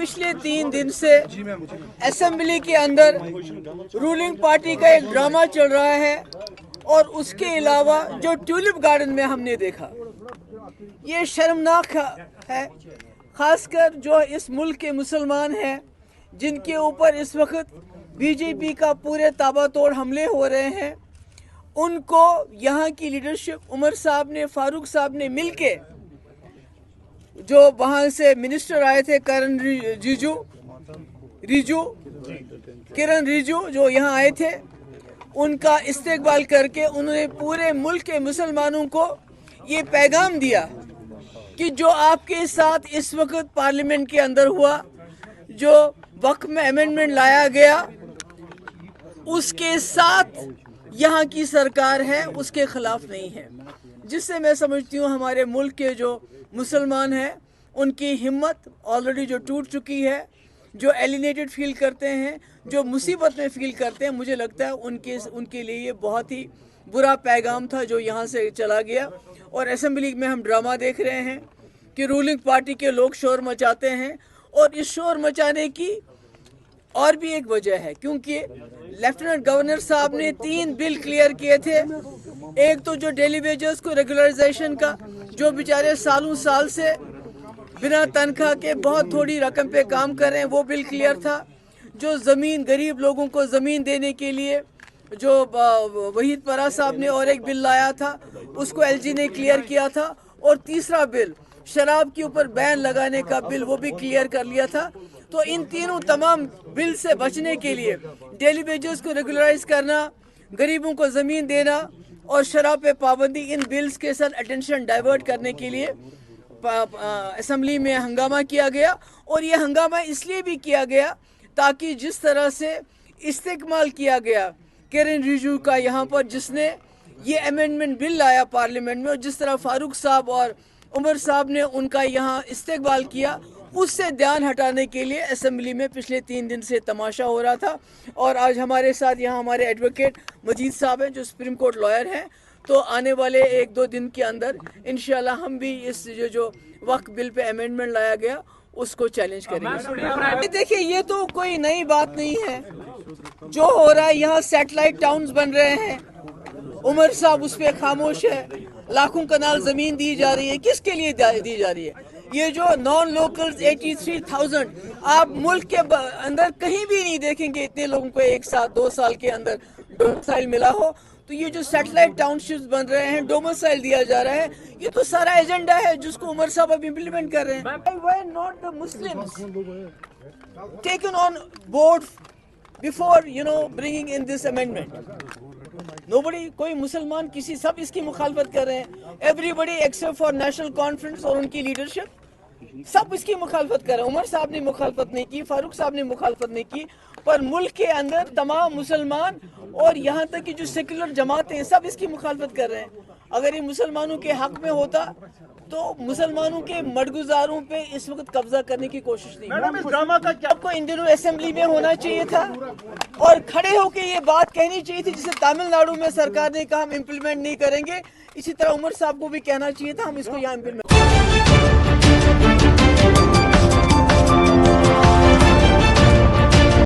पिछले 3 दिन से असेंबली के अंदर रूलिंग पार्टी का एक ड्रामा चल रहा है और उसके अलावा जो ट्यूलिप गार्डन में हमने देखा ये शर्मनाक है, खासकर जो इस मुल्क के मुसलमान हैं जिनके ऊपर इस वक्त बीजेपी का पूरे ताबड़तोड़ हमले हो रहे हैं। उनको यहाँ की लीडरशिप उमर साहब ने, फारूक साहब ने मिलके, जो वहाँ से मिनिस्टर आए थे किरण रिजिजू जो यहाँ आए थे, उनका इस्तेकबाल करके उन्होंने पूरे मुल्क के मुसलमानों को ये पैगाम दिया कि जो आपके साथ इस वक्त पार्लियामेंट के अंदर हुआ, जो वक्त में अमेंडमेंट लाया गया, उसके साथ यहाँ की सरकार है, उसके खिलाफ नहीं है। जिससे मैं समझती हूँ हमारे मुल्क के जो मुसलमान हैं उनकी हिम्मत ऑलरेडी जो टूट चुकी है, जो एलिनेटेड फील करते हैं, जो मुसीबत में फील करते हैं, मुझे लगता है उनके लिए ये बहुत ही बुरा पैगाम था जो यहाँ से चला गया। और असेंबली में हम ड्रामा देख रहे हैं कि रूलिंग पार्टी के लोग शोर मचाते हैं, और इस शोर मचाने की और भी एक वजह है, क्योंकि लेफ्टिनेंट गवर्नर साहब ने 3 बिल क्लियर किए थे। एक तो जो डेली वेजेस को रेगुलराइजेशन का, जो बेचारे सालों साल से बिना तनख्वाह के बहुत थोड़ी रकम पे काम कर रहे हैं, वो बिल क्लियर था। जो ज़मीन, गरीब लोगों को ज़मीन देने के लिए जो वहीद परा साहब ने और एक बिल लाया था, उसको एलजी ने क्लियर किया था। और तीसरा बिल, शराब के ऊपर बैन लगाने का बिल, वो भी क्लियर कर लिया था। तो इन तीनों तमाम बिल से बचने के लिए, डेली वेजेस को रेगुलराइज करना, गरीबों को ज़मीन देना और शराब पे पाबंदी, इन बिल्स के साथ अटेंशन डाइवर्ट करने के लिए असेंबली में हंगामा किया गया। और ये हंगामा इसलिए भी किया गया ताकि जिस तरह से इस्तेमाल किया गया किरण रिजिजू का यहाँ पर, जिसने ये अमेंडमेंट बिल लाया पार्लियामेंट में, और जिस तरह फारूक साहब और उमर साहब ने उनका यहाँ इस्तेमाल किया, उससे ध्यान हटाने के लिए असेंबली में पिछले 3 दिन से तमाशा हो रहा था। और आज हमारे साथ यहाँ हमारे एडवोकेट मजीद साहब हैं जो सुप्रीम कोर्ट लॉयर हैं। तो आने वाले 1-2 दिन के अंदर इंशाल्लाह हम भी इस जो वक्त बिल पे अमेंडमेंट लाया गया उसको चैलेंज करेंगे। देखिए, ये तो कोई नई बात नहीं है जो हो रहा है। यहाँ सैटेलाइट टाउन्स बन रहे हैं, उमर साहब उस पर खामोश है, लाखों कनाल ज़मीन दी जा रही है। किसके लिए दी जा रही है? ये जो नॉन लोकल्स 83,000, आप मुल्क के अंदर कहीं भी नहीं देखेंगे इतने लोगों को एक साथ 2 साल के अंदर डोमिसाइल मिला हो। तो ये जो सैटेलाइट टाउनशिप्स बन रहे हैं, डोमिसाइल दिया जा रहा है, ये तो सारा एजेंडा है जिसको उमर साहब अब इम्प्लीमेंट कर रहे हैं। Why not the Muslims taken on board before bringing in this amendment? Nobody, कोई मुसलमान किसी, सब इसकी मुखालफत कर रहे हैं। Everybody except for national conference और उनकी लीडरशिप, सब इसकी मुखालफत कर रहे हैं। उमर साहब ने मुखालफत नहीं की, फारूक साहब ने मुखालफत नहीं की, पर मुल्क के अंदर तमाम मुसलमान और यहाँ तक कि जो सेकुलर जमातें हैं, सब इसकी मुखालफत कर रहे हैं। अगर ये मुसलमानों के हक में होता तो मुसलमानों के मडगुजारों पे इस वक्त कब्जा करने की कोशिश नहीं। मैडम, इस ड्रामा का क्या आपको इन दिनों असेंबली में होना चाहिए था और खड़े होकर ये बात कहनी चाहिए थी, जिसे तमिलनाडु में सरकार ने कहा हम इम्प्लीमेंट नहीं करेंगे, इसी तरह उमर साहब को भी कहना चाहिए था हम इसको यहाँ इम्प्लीमेंट